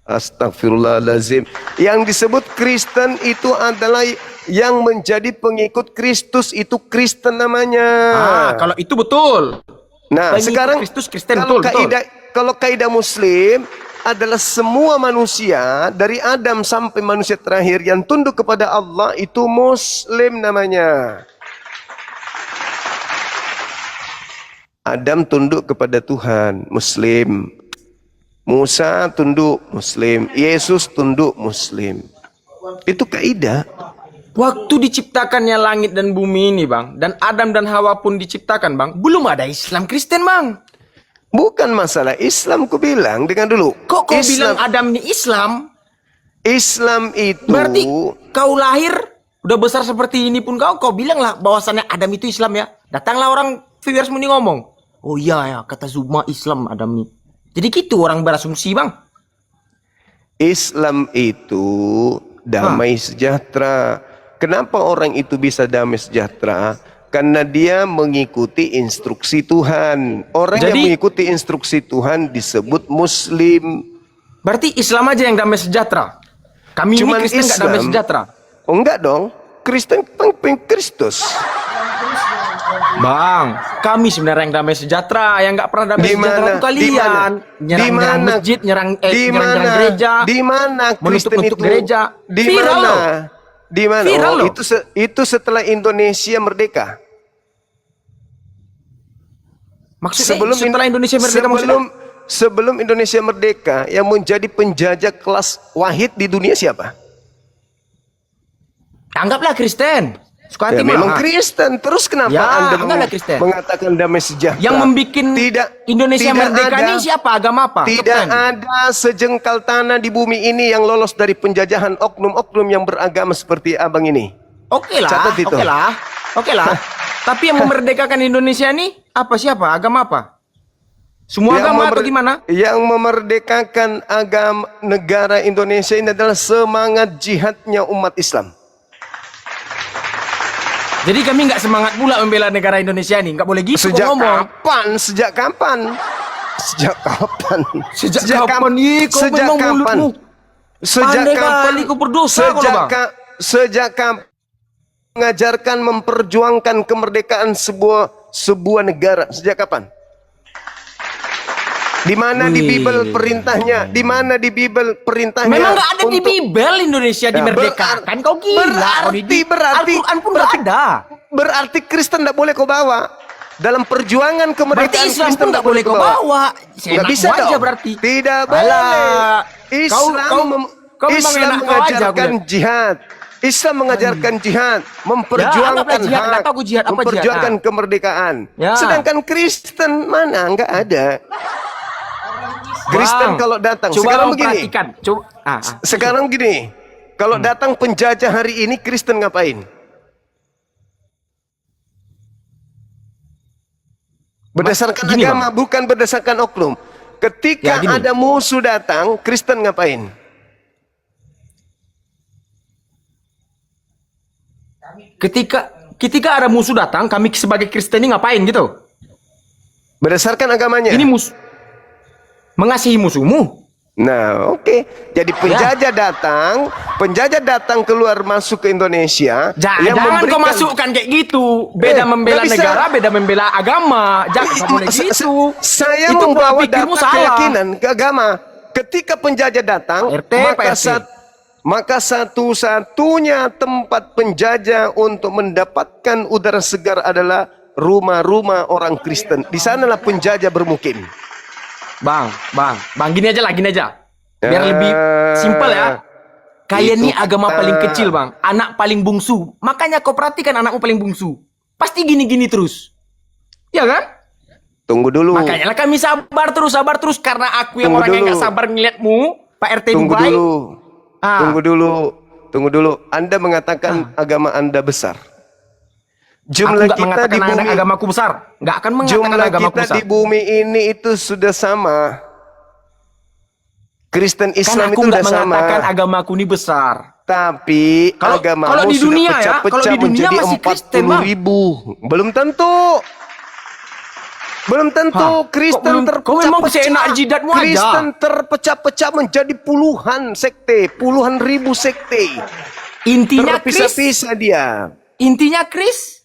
Astagfirullahaladzim. Yang disebut Kristen itu adalah yang menjadi pengikut Kristus, itu Kristen namanya. Kalau itu betul. Nah, pengikut sekarang Kristus Kristen, kalau kaidah Muslim adalah semua manusia dari Adam sampai manusia terakhir yang tunduk kepada Allah itu Muslim namanya. Adam tunduk kepada Tuhan, Muslim. Musa tunduk, Muslim. Yesus tunduk, Muslim. Itu kaidah. Waktu diciptakannya langit dan bumi ini, Bang, dan Adam dan Hawa pun diciptakan, Bang, belum ada Islam Kristen, Bang. Bukan masalah Islam, ku bilang dengan dulu. Kok kau bilang Adam ini Islam? Islam itu berarti kau lahir udah besar seperti ini pun kau bilang lah bahwasannya Adam itu Islam ya. Datanglah orang viewers muni ngomong, oh iya ya, kata Zuma Islam Adam ini. Jadi gitu orang berasumsi, Bang. Islam itu damai sejahtera. Kenapa orang itu bisa damai sejahtera? Karena dia mengikuti instruksi Tuhan. Orang yang mengikuti instruksi Tuhan disebut Muslim. Berarti Islam aja yang damai sejahtera. Kami ini Kristen nggak damai sejahtera. Oh enggak dong. Kristen Kristus. Bang, kami sebenarnya yang damai sejahtera, yang nggak pernah damai sejahtera itu kalian. Nyerang masjid, nyerang gereja. Di mana Kristen itu? Gereja. Di mana? Di mana? Oh, itu setelah Indonesia merdeka. Maksudnya setelah Indonesia merdeka sebelum Indonesia merdeka yang menjadi penjajah kelas wahid di dunia siapa? Anggaplah Kristen. Ya, memang Kristen. Terus kenapa Anda mengatakan damai sejahtera? Yang membuat Indonesia merdeka ini siapa? Agama apa? Tidak ada sejengkal tanah di bumi ini yang lolos dari penjajahan oknum-oknum yang beragama seperti abang ini. Oke lah. Tapi yang memerdekakan Indonesia ini siapa? Agama apa? Semua agama atau gimana? Yang memerdekakan agama negara Indonesia ini adalah semangat jihadnya umat Islam. Jadi kami nggak semangat pula membela negara Indonesia ini, nggak boleh gitu ngomong. Sejak kapan? Sejak kapan? Sejak kapan mengajarkan memperjuangkan kemerdekaan sebuah negara? Sejak kapan? Di mana di Bible perintahnya? Di mana di Bible perintahnya? Memang nggak ada di Bible Indonesia dimerdekakan. Kau gila. Berarti Al-Quran pun nggak ada. Berarti Kristen nggak boleh kau bawa dalam perjuangan kemerdekaan. Berarti Islam pun nggak boleh kau bawa. Nggak bisa dong. Berarti tidak boleh. Islam mengajarkan jihad. Islam mengajarkan jihad, memperjuangkan hak, memperjuangkan kemerdekaan. Sedangkan Kristen mana? Nggak ada. Kristen kalau datang sekarang begini. Sekarang begini. Kalau datang penjajah hari ini, Kristen ngapain? Berdasarkan agama, bukan berdasarkan oknum. Ketika ada musuh datang, Kristen ngapain? Ketika ada musuh datang, kami sebagai Kristen ini ngapain gitu? Berdasarkan agamanya. Ini mengasihi musuhmu. Nah, oke. Jadi penjajah datang keluar masuk ke Indonesia. Jangan kau masukkan kayak gitu. Beda membela negara, beda membela agama. Jangan boleh gitu. Saya itu membawa data keyakinan ke agama. Ketika penjajah datang, maka satu-satunya tempat penjajah untuk mendapatkan udara segar adalah rumah-rumah orang Kristen. Di sanalah penjajah bermukim. Bang, gini aja. Biar lebih simpel ya. Kalian ini agama paling kecil, Bang. Anak paling bungsu. Makanya kau perhatikan anakmu paling bungsu. Pasti gini-gini terus. Ya kan? Tunggu dulu. Makanya lah kami sabar terus. Karena aku yang orang yang gak sabar ngeliatmu, Pak RT Dubai. Tunggu dulu. Anda mengatakan agama Anda besar. Jumlah kita di bumi, agamaku besar. Nggak akan mengatakan agamaku besar. Di bumi ini itu sudah sama. Kristen Islam itu sudah sama. Mengatakan agamaku ini besar. Tapi agamamu sudah pecah-pecah menjadi 40.000. Belum tentu. Belum tentu. Kristen Kau memang seenak jidatmu aja. Kristen terpecah-pecah menjadi puluhan sekte, puluhan ribu sekte. Intinya Kris. Terpisah-pisah dia. Intinya Kris.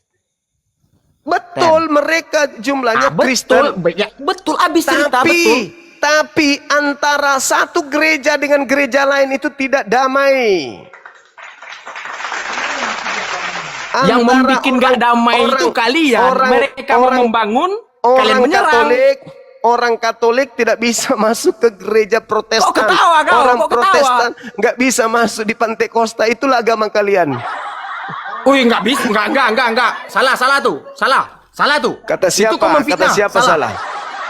Betul, mereka jumlahnya Kristen. Betul, ya, betul. Abis cerita betul. Tapi antara satu gereja dengan gereja lain itu tidak damai. Yang membuat gak damai itu kalian. Mereka mau membangun, kalian menyerang. Orang Katolik tidak bisa masuk ke gereja Protestan. Kok ketawa kau? Orang Kok ketawa? Protestan nggak bisa masuk di Pantai Kosta. Itulah agama kalian. Wih, nggak bisa, nggak. Salah tuh. Kata siapa? Kata siapa salah?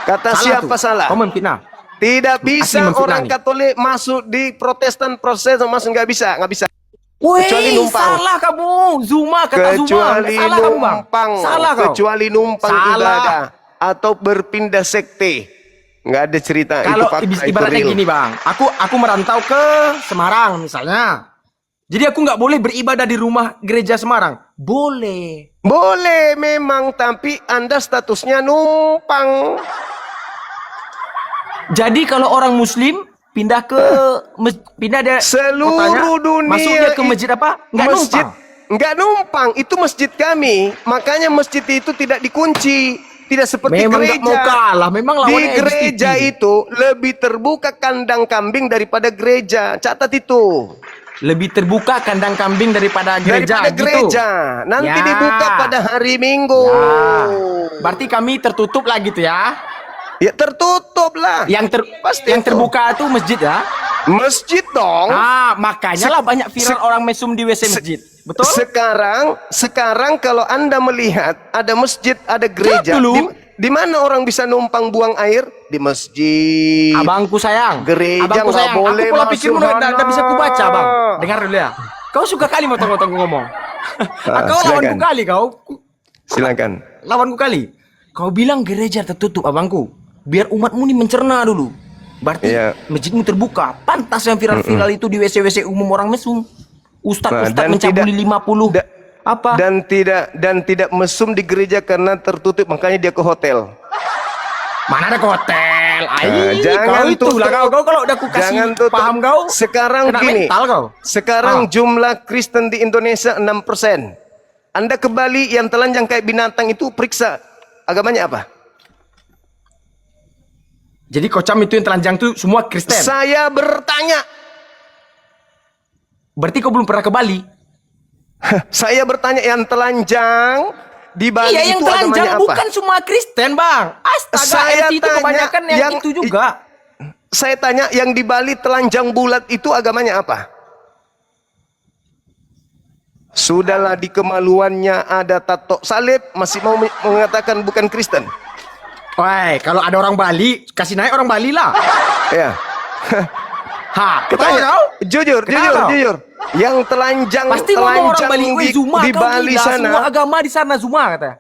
Kata siapa salah? Kau memfitnah. Tidak bisa orang nih. Katolik masuk di Protestan, masuk nggak bisa. Wih, Kecuali numpang. salah kamu. Zuma, kata Zuma. Kecuali Salah kamu, Bang. numpang. Salah kau. Kecuali numpang Salah. ibadah atau berpindah sekte. Nggak ada cerita. Kalau itu fakta, ibaratnya itu real. gini, Bang. Aku merantau ke Semarang misalnya. Jadi aku nggak boleh beribadah di rumah gereja Semarang. Boleh. Boleh memang, tapi Anda statusnya numpang. Jadi kalau orang Muslim pindah ke pindah dari Seluruh dunia masuk dia ke masjid apa? Nggak numpang. Nggak numpang, itu masjid kami. Makanya masjid itu tidak dikunci, tidak seperti Memang gereja. nggak mau kalah, memang Di lawannya gereja LGBT. itu lebih terbuka kandang kambing daripada gereja. Catat itu. Lebih terbuka kandang kambing daripada gereja. Daripada gereja. Nanti Ya. dibuka pada hari Minggu. Ya. Berarti kami tertutup lah gitu ya. Ya tertutup lah. Pasti yang itu. terbuka itu masjid ya. Masjid dong. Ah, makanya lah banyak viral orang mesum di WC masjid. Betul? Sekarang kalau Anda melihat ada masjid, ada gereja, dulu. di mana orang bisa numpang buang air? Di masjid. Abangku sayang. Gereja Abangku nggak sayang. boleh Aku pola masuk pikirmu sana. udah bisa kubaca, Bang. Dengar dulu ya. Kau suka kali motong-motong ngomong. Kau lawanku silakan. kali kau. Silakan. Lawanku kali. Kau bilang gereja tertutup, abangku. Biar umatmu nih mencerna dulu. Berarti Iya. masjidmu terbuka. Pantas yang viral-viral itu di WC-WC umum orang mesum. Ustadz dan mencabuli tidak- 50. Apa? Dan tidak mesum di gereja karena tertutup, makanya dia ke hotel. Mana ada ke hotel? Jangan kau itulah tutup. kau kalau udah aku kasih Jangan tutup. paham kau. Sekarang kena gini. mental kau. Sekarang jumlah Kristen di Indonesia 6%. Anda ke Bali yang telanjang kayak binatang itu periksa agamanya apa? Jadi kocam itu yang telanjang itu semua Kristen. Saya bertanya. Berarti kau belum pernah ke Bali? Saya bertanya yang telanjang di Bali Iya, yang itu telanjang agamanya apa? bukan semua Kristen, Bang. Astaga, Saya itu tanya kebanyakan yang itu juga. Saya tanya yang di Bali telanjang bulat itu agamanya apa? Sudahlah, di kemaluannya ada tato salib, masih mau mengatakan bukan Kristen. Woi, kalau ada orang Bali, kasih naik orang Bali lah. Ya. Ha, ketawa Tanya, kau? jujur. Yang telanjang Pasti ngomong orang Bali, di, Zuma, di kau Bali gila, semua sana. agama di sana Zuma katanya.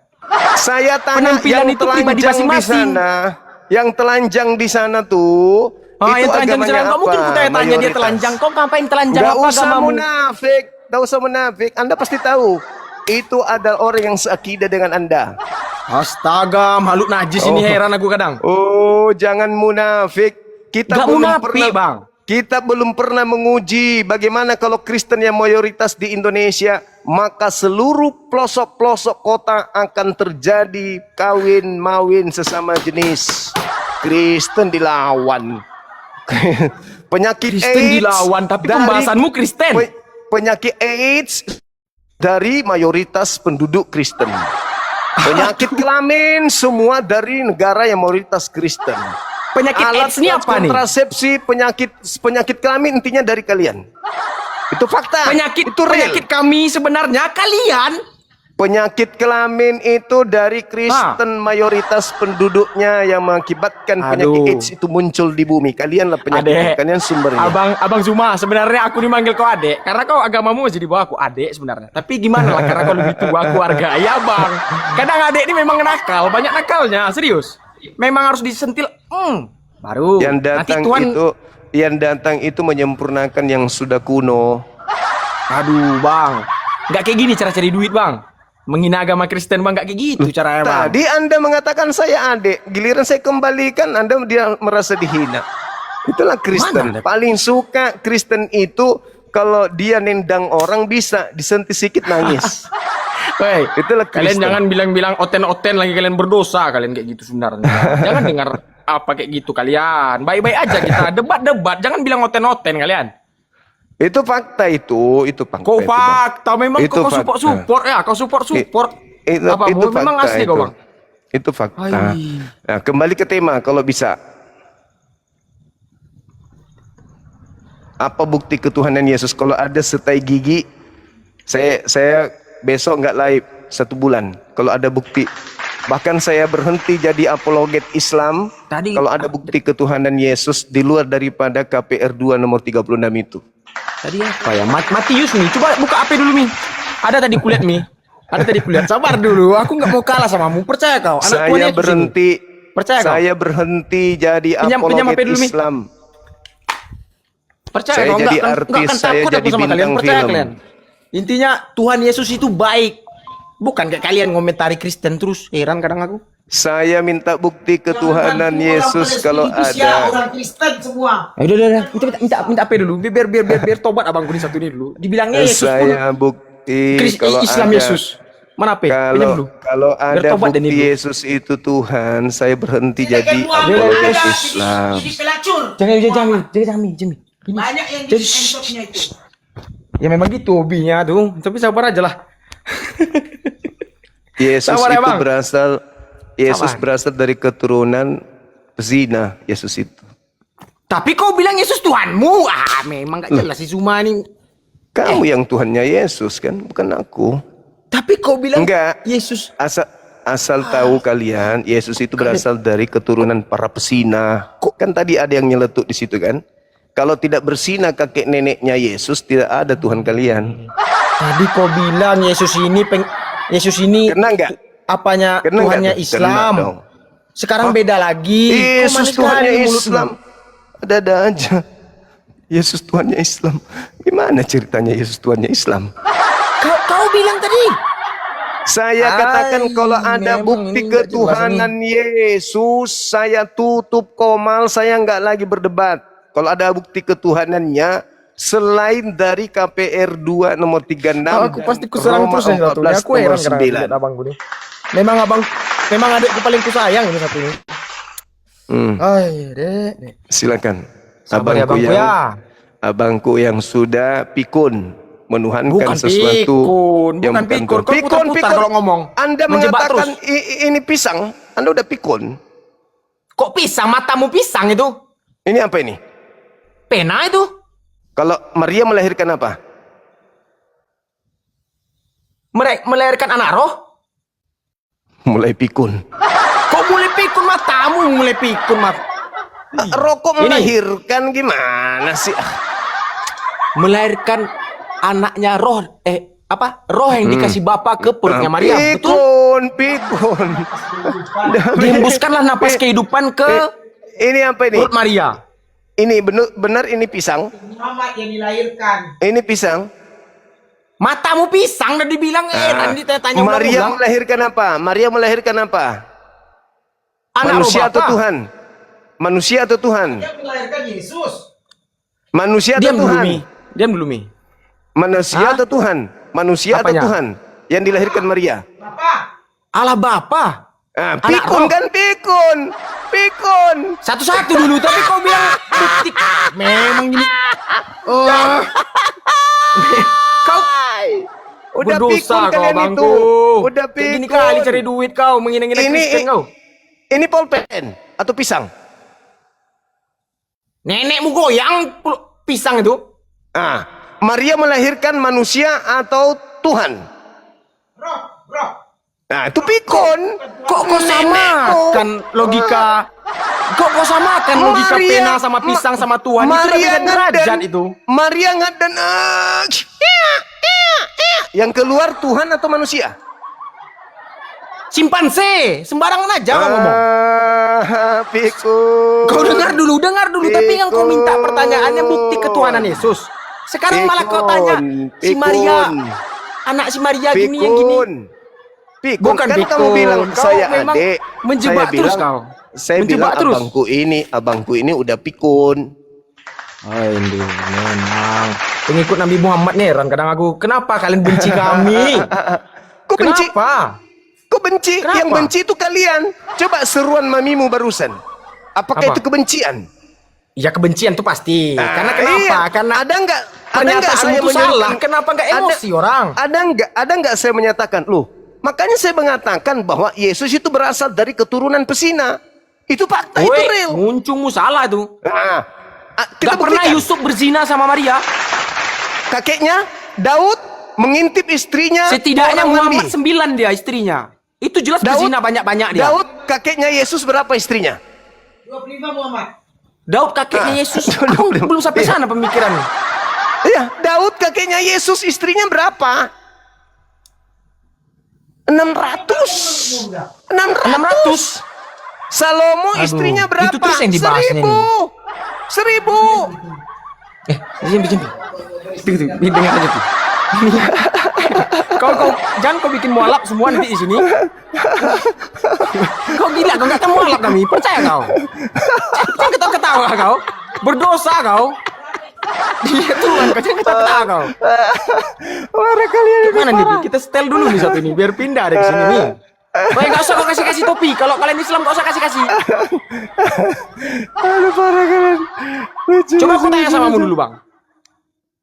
Saya tanya Penampilan yang itu pribadi telanjang di masing-masing. sana, yang telanjang di sana tuh, Ah, itu yang telanjang di agamanya sana, apa? mungkin aku tanya dia Mayoritas. telanjang, kau ngapain telanjang Gak apa usah agamamu? munafik, gak usah munafik. Anda pasti tahu, itu ada orang yang seakidah dengan Anda. Astaga, makhluk najis ini heran aku kadang. Oh, jangan munafik. Kita Gak belum munafik, pernah, Bang. Kita belum pernah menguji bagaimana kalau Kristen yang mayoritas di Indonesia, maka seluruh pelosok-pelosok kota akan terjadi kawin mawin sesama jenis. Kristen dilawan. Penyakit Kristen AIDS dilawan, tapi dari- pembahasanmu Kristen. Penyakit AIDS dari mayoritas penduduk Kristen. Penyakit kelamin semua dari negara yang mayoritas Kristen. Penyakit AIDS ini apa nih? Kontrasepsi, penyakit kelamin intinya dari kalian. Itu fakta. Itu real. Penyakit kami sebenarnya kalian. Penyakit kelamin itu dari Kristen, mayoritas penduduknya yang mengakibatkan penyakit Aduh. AIDS itu muncul di bumi. Kalianlah penyakit, Adek, kalian sumbernya. Abang Zuma, sebenarnya aku nih manggil kau adek karena kau agamamu masih di bawah aku adek sebenarnya. Tapi gimana lah karena kau lebih tua keluarga. Ya bang, kadang adek ini memang nakal, banyak nakalnya, serius. Memang harus disentil, baru. Yang Nanti datang Tuhan, itu menyempurnakan yang sudah kuno. aduh bang, nggak kayak gini cara cari duit bang. Menghina agama Kristen bang, gak kayak gitu caranya bang. Tadi Anda mengatakan saya adik, giliran saya kembalikan Anda dia merasa dihina. Itulah Kristen. Mana ada? Paling suka Kristen itu kalau dia nendang orang bisa disentuh sedikit nangis. Woi, Itulah kalian Kristen. jangan bilang-bilang oten-oten lagi, kalian berdosa kalian kayak gitu sebenarnya. Jangan dengar apa kayak gitu kalian. Baik-baik aja kita debat-debat, jangan bilang oten-oten kalian. Itu fakta itu fakta. Kau itu, Bang. fakta memang Itu kau fakta. support ya, kau support. Apa Itu memang fakta asli itu. kau bang? Itu fakta. Hai. Nah, kembali ke tema kalau bisa. Apa bukti ketuhanan Yesus? Kalau ada setai gigi, saya besok nggak live 1 bulan. Kalau ada bukti, bahkan saya berhenti jadi apologet Islam. Tadi Kalau ada bukti ketuhanan Yesus di luar daripada KPR 2 nomor 36 itu. tadi apa ya? Matius nih, coba buka HP dulu Mi. Ada tadi kulihat Mi. Ada tadi kulihat. Sabar dulu, aku nggak mau kalah samamu. Percaya kau? Anak Tuhan Saya Yesus berhenti. ini. Percaya kau? Saya berhenti jadi Pinjam apologet HP dulu, Mi. Islam. Percaya Saya kau? jadi Nggak artis, akan saya takut jadi aku sama kalian. bintang Percaya film. kalian. Intinya Tuhan Yesus itu baik. Bukan kayak kalian ngomentari Kristen terus. Heran kadang aku. Saya minta bukti ketuhanan Yesus kalau ada. Orang Kristen semua. Udah. Minta apa dulu. Biar tobat abangku ini satu ini dulu. Dibilangnya Yesus pun. Saya bukti kalau Islam ada. Yesus. Mana apa? Pinjam dulu. Kalau ada tobat bukti dan ini dulu. Yesus itu Tuhan, saya berhenti jadi apologet Islam. Jadi pelacur. Jangan. Banyak yang Jadi, di entoknya itu. Ya memang gitu hobinya tuh. Tapi sabar aja lah. Yesus Sabar ya, itu Bang. Yesus Sabar. berasal dari keturunan zina. Yesus itu. Tapi kau bilang Yesus Tuhanmu. Memang gak jelas si Zuma ini. Kamu yang Tuhannya Yesus kan, bukan aku. Tapi kau bilang Enggak. Yesus. Asal tahu kalian, Yesus itu berasal dari keturunan para pesina. Kan tadi ada yang nyeletuk di situ kan? Kalau tidak bersina kakek neneknya Yesus, tidak ada Tuhan kalian. Tadi kau bilang Yesus ini Kena enggak? apanya Kena Tuhannya enggak? Islam. Kena dong. Sekarang beda lagi. Yesus Kau manis Tuhannya sekali mulutmu. Islam. Ada aja. Yesus Tuhannya Islam. Gimana ceritanya Yesus Tuhannya Islam? Kau bilang tadi. Saya katakan kalau ada memang bukti ini nggak jelas ketuhanan Yesus, saya tutup komal, saya nggak lagi berdebat. Kalau ada bukti ketuhanannya selain dari KPR 2 nomor 36 Aku pasti kuserang Roma terus yang satu ini. 14 Aku heran nomor kadang 9. lihat abangku nih. Memang adikku paling kusayang ini satu ini. Ay, dek. Silakan. Sabar ya bangku ya. Abangku yang sudah pikun menuhankan Bukan sesuatu pikun, yang bukan pikun. Kau putar-putar kalau ngomong. Anda Menjebak mengatakan terus. ini pisang, Anda udah pikun. Kok pisang? Matamu pisang itu? Ini apa ini? Pena itu? Kalau Maria melahirkan apa? Melahirkan anak roh? Mulai pikun. Kok mulai pikun matamu? Mulai pikun Rokok Ini. melahirkan gimana sih? melahirkan anaknya roh roh yang dikasih Bapa ke perutnya Maria, betul? Pikun. Dihembuskanlah napas kehidupan ke Ini apa ini? perut Maria. Ini benar ini pisang? Muhammad yang dilahirkan. Ini pisang? Matamu pisang dan dibilang nanti tanya Maria ulang-ulang. melahirkan apa? Maria melahirkan apa? Anak roh Manusia atau Bapa. Tuhan? Manusia atau Tuhan? Yang melahirkan Yesus. Manusia atau Diam dulu Tuhan? Mi. Diam dulu Mi. Manusia Hah? atau Tuhan? Manusia atau Apanya? Tuhan? Yang dilahirkan Maria? Bapak. Allah Bapa. Ah, Anak pikun roh. kan pikun. Pikun. Satu-satu dulu, tapi kau bilang bukti. Memang gini. Oh. Kau Udah berdosa pikun kau kalian bangku. itu. Udah Kayak gini pikun. kali cari duit kau, menghina-hina Kristen kau. Ini pulpen atau pisang? Nenekmu goyang pisang itu. Ah, Maria melahirkan manusia atau Tuhan? Roh. Nah, itu pikun. Kok kau samakan logika? Kok kau samakan logika pena sama pisang sama Tuhan? Itu udah beda derajat itu. Maria dan yang keluar Tuhan atau manusia? Simpanse, sembarangan aja kau ngomong. Pikun. Kau dengar dulu. Tapi yang kau minta pertanyaannya bukti ketuhanan Yesus. Sekarang malah kau tanya si Pikun. Maria, anak si Maria gini yang gini. Pikun, Bukan kan pikun. kamu bilang Kau saya memang adik. menjebak Saya terus bilang, kau. Saya Menjebak bilang terus. abangku ini udah pikun. Aduh, memang pengikut Nabi Muhammad nih, Ran. Kadang aku, kenapa kalian benci kami? Kok benci? Kenapa? Kok benci? Kenapa? Yang benci itu kalian. Coba seruan mamimu barusan. Apakah Apa? itu kebencian? Ya kebencian tuh pasti. Karena Ah, kenapa? iya. Karena ada nggak pernyataan saya itu menyebutkan- salah. Kenapa nggak emosi orang? Ada nggak saya menyatakan, loh, makanya saya mengatakan bahwa Yesus itu berasal dari keturunan pesina. Itu fakta, itu Woi, real. muncungmu salah tuh. Nah, kita Gak pernah buktikan. Yusuf berzina sama Maria. Kakeknya Daud mengintip istrinya. Setidaknya orang Muhammad mandi. 9 dia istrinya. Itu jelas Daud- berzina banyak-banyak dia. Daud kakeknya Yesus berapa istrinya? 25 Muhammad. Daud kakeknya Yesus. belum- Aku belum sampai iya. sana pemikirannya. Iya, Daud kakeknya Yesus istrinya berapa? 600. 600. Salomo Aduh, istrinya berapa? itu terus yang dibahas ini. 1000. Jambi. Dengar aja tuh. Kau jangan kau bikin mualaf semua nanti di sini. Kau gila, kau nggak akan mualaf kami. Percaya kau. Jangan ketawa-ketawa kau. Berdosa kau. Dia Tuhan, kau jangan ketawa-ketawa kau. Marah kalian ini Mana nih? parah. Kita setel dulu nih satu ini, biar pindah dari sini nih. Woi, nggak usah kau kasih topi. Kalau kalian Islam nggak usah kasih. Aduh, parah kalian. Lucu, Coba aku lucu, tanya lucu, sama mu lucu. dulu bang.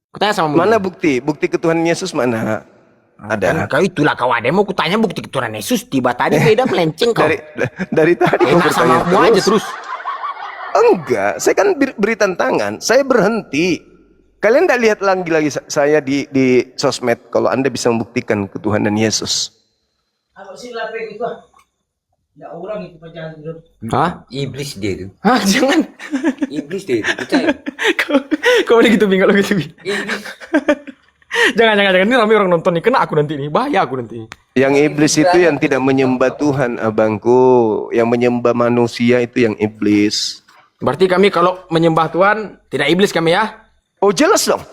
Aku tanya sama mu. Mana bukti? Bukti ketuhanan Yesus mana? Ada. Kau itulah kau ada mau kutanya bukti keturunan Yesus. Tiba tadi beda melenceng kau. Dari tadi kau Enak sama bertanya mu aja terus. Enggak, saya kan beri tantangan. Saya berhenti. Kalian tidak lihat lagi saya di sosmed kalau Anda bisa membuktikan ketuhanan Yesus. Kalau sila pe itu ah. Ya orang itu pacaran dulu. Hah? Iblis dia itu. Hah? Jangan. Iblis dia itu. Percaya. Kau udah gitu Bing, kalau gitu Bing. Iblis. Jangan. Ini ramai orang nonton nih. Kena aku nanti nih. Bahaya aku nanti. Yang iblis itu yang tidak menyembah Tuhan, abangku. Yang menyembah manusia itu yang iblis. Berarti kami kalau menyembah Tuhan tidak iblis kami ya? Oh jelas dong.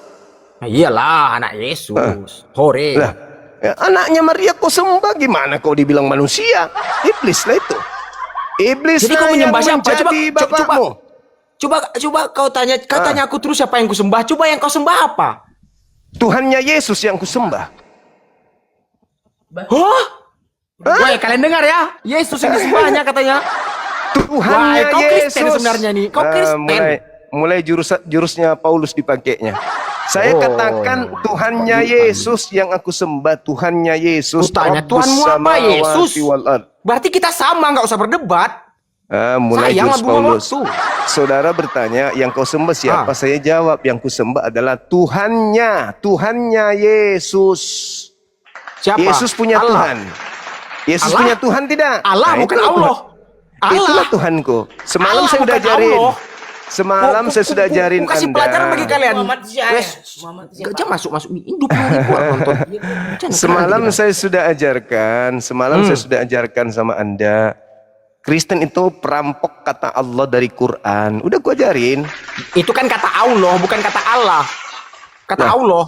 Nah, iyalah anak Yesus. Hore. Lah, ya, anaknya Maria kau sembah gimana kau dibilang manusia? Iblis lah itu. Iblis Jadi kau lah menyembah yang siapa? menjadi bapakmu. Coba kau tanya aku terus siapa yang ku sembah? Coba yang kau sembah apa? Tuhannya Yesus yang kusembah. Hah? Woi, kalian dengar ya? Yesus yang disembahnya katanya. Tuhannya Wah, kau Yesus. Kristen sebenarnya nih. Kau Kristen. Mulai jurusnya Paulus dipakainya. Saya Oh. katakan Tuhannya Yesus yang aku sembah. Tuhannya Yesus. Kutanya, Rabbus Tuhanmu apa, samawati Yesus? wal ard. Berarti kita sama, nggak usah berdebat. Mulai Sayang jurus lah buang Paulus. waktu. Saudara bertanya, yang kau sembah siapa? Saya jawab, yang ku sembah adalah Tuhannya Yesus. Siapa? Yesus punya Allah. Tuhan. Yesus Allah? punya Tuhan tidak? Allah Nah, bukan itulah Allah. Tuhan. Itulah Allah. Tuhanku. Semalam Allah saya udah bukan ajarin. Allah. Semalam saya sudah ajarin Ku kasih Anda. pelajaran bagi kalian. Muhammad siapa? Wes, Muhammad gak jangan masuk hidup lu itu orang nonton. Jangan Semalam keren kita. saya sudah ajarkan. Semalam saya sudah ajarkan sama Anda. Kristen itu perampok kata Allah dari Quran. Udah gua ajarin. Itu kan kata Allah, bukan kata Allah. Kata Nah, Allah.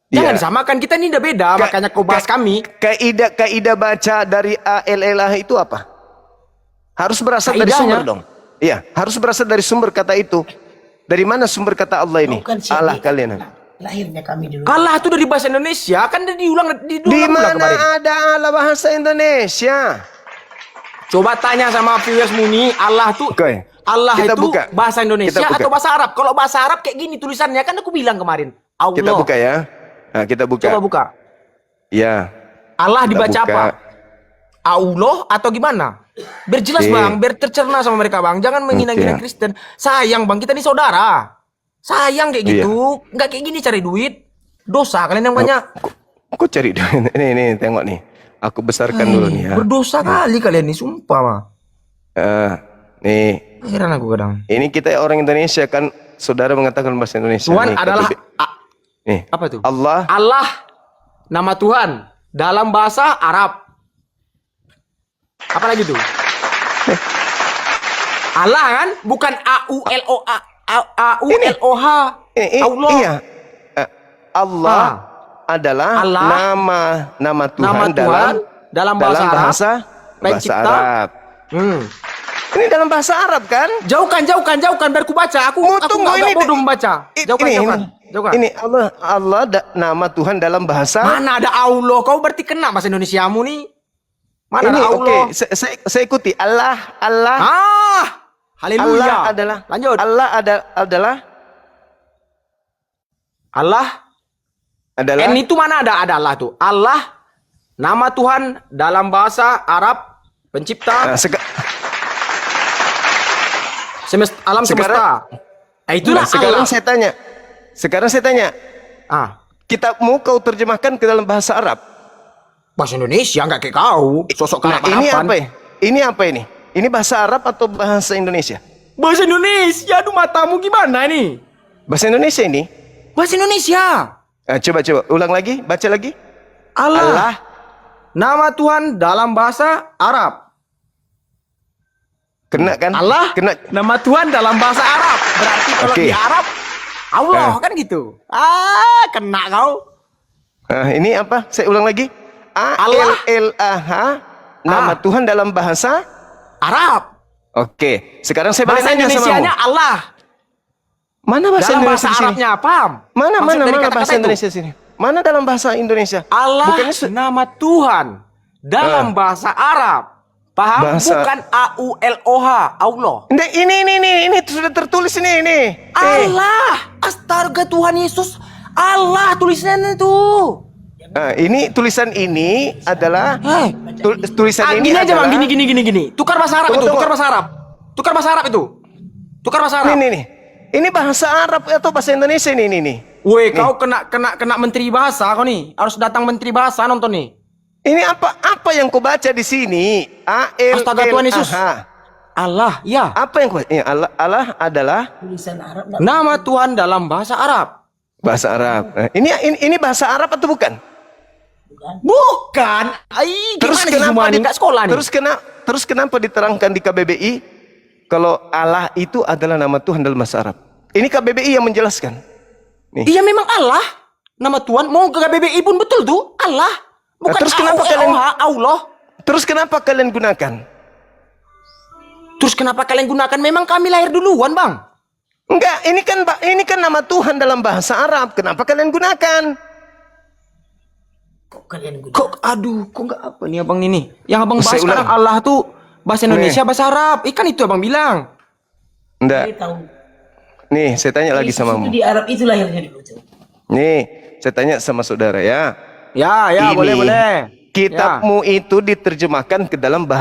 Jangan iya. disamakan, kita ini udah beda, makanya kau bahas kami. Kaidah baca dari ALLH itu apa? Harus berasal dari Kaidahnya? sumber dong. Iya, harus berasal dari sumber kata itu. Dari mana sumber kata Allah ini? Bukan sih. Allah kalian. Lahirnya kami dulu. Allah itu dari bahasa Indonesia, kan udah diulang Di kemarin. mana ada Allah bahasa Indonesia? Coba tanya sama viewers Muni, Allah tuh Oke. Allah Kita itu buka. bahasa Indonesia Kita buka. atau bahasa Arab? Kalau bahasa Arab kayak gini tulisannya, kan aku bilang kemarin. Allah. Kita buka ya. Nah, kita buka. Coba buka. Ya. Allah Kita dibaca buka. apa? Allah atau gimana? Biar jelas Oke. bang, biar tercerna sama mereka bang. Jangan menghina-hina Oke. Kristen. Sayang bang, kita ini saudara. Sayang kayak Iya. gitu. Nggak kayak gini cari duit. Dosa kalian yang banyak. Kok cari ini tengok nih. Aku besarkan dulu nih ya. Berdosa kali kalian nih, sumpah mah. Nih, Heran aku kadang. ini kita orang Indonesia kan, saudara mengatakan bahasa Indonesia. Tuhan Nih, adalah nih. apa tuh? Allah. Allah, nama Tuhan dalam bahasa Arab. Apa lagi tuh? Allah kan, bukan AULOH. Allah. Iya. Allah adalah Allah. nama Tuhan Nama Tuhan dalam bahasa pencipta. Arab. Ini dalam bahasa Arab kan? Jauhkan, biar ku baca. Aku Tunggu, agak ini bodoh membaca. Jauhkan. Ini Allah nama Tuhan dalam bahasa. Mana ada Allah? Kau berarti kena bahasa Indonesiamu nih. Mana Ini ada Allah? oke, saya ikuti. Allah. Haleluya. Allah adalah. Lanjut. Allah adalah. Allah. Adalah. N itu mana ada Allah tuh? Allah, nama Tuhan dalam bahasa Arab, pencipta alam semesta. Itulah sekarang Allah. Sekarang saya tanya. Kitabmu kau terjemahkan ke dalam bahasa Arab. Bahasa Indonesia nggak kayak kau. Sosok ini apa ya? Ini apa ini? Ini bahasa Arab atau bahasa Indonesia? Bahasa Indonesia. Aduh, matamu gimana ini? Bahasa Indonesia ini? Bahasa Indonesia. Coba ulang lagi, baca lagi. Allah. Nama Tuhan dalam bahasa Arab. Kena kan? Allah. Kena. Nama Tuhan dalam bahasa Arab. Berarti kalau di Arab Allah kan gitu. Kena kau. Ini apa? Saya ulang lagi. A-L-L-A-H. Nama Tuhan dalam bahasa Arab. Oke. Sekarang saya balik bahasa nanya sama Indonesianya Allah. Mana bahasa dalam Indonesia bahasa Arabnya paham? Mana kata-kata bahasa itu? Indonesia sini? Mana dalam bahasa Indonesia? Allah nama Tuhan dalam bahasa Arab. Paham? Bukan A-U-L-O-H. Allah. Ini sudah tertulis ini. Allah. Astaga, Tuhan Yesus. Allah tulisannya itu. Ini tulisan ini adalah tulisan ini gini aja adalah Bang, gini. Tukar bahasa Arab itu, tukar bahasa Arab. Tukar bahasa Arab itu. Tukar bahasa Arab. Ini bahasa Arab atau bahasa Indonesia ini. Woi, kau kena menteri bahasa kau nih. Harus datang menteri bahasa nonton nih. Ini apa yang kau baca di sini? Astaga, Tuhan Yesus. Allah, ya. Apa yang kau baca? Allah adalah Tulisan Arab. Nama Tuhan dalam bahasa Arab. Bahasa Arab. Ini bahasa Arab atau bukan? Bukan. Terus kenapa nggak sekolah nih? Terus kenapa diterangkan di KBBI kalau Allah itu adalah nama Tuhan dalam bahasa Arab? Ini KBBI yang menjelaskan. Iya memang Allah. Nama Tuhan mau ke KBBI pun betul tuh Allah. Bukan terus kenapa Allah? Terus kenapa kalian gunakan? Terus kenapa kalian gunakan? Memang kami lahir duluan, Bang. Enggak, ini kan nama Tuhan dalam bahasa Arab. Kenapa kalian gunakan? Kok nggak apa nih abang ini? Yang abang bahas Saya ulang. sekarang Allah tuh bahasa Indonesia, bahasa Arab. Ikan itu abang bilang. Enggak. Nih, saya tanya lagi sama Di Arab itu lahirnya dulu. Nih, saya tanya sama saudara ya. Ya, Ini boleh. Kitabmu itu diterjemahkan ke dalam bahasa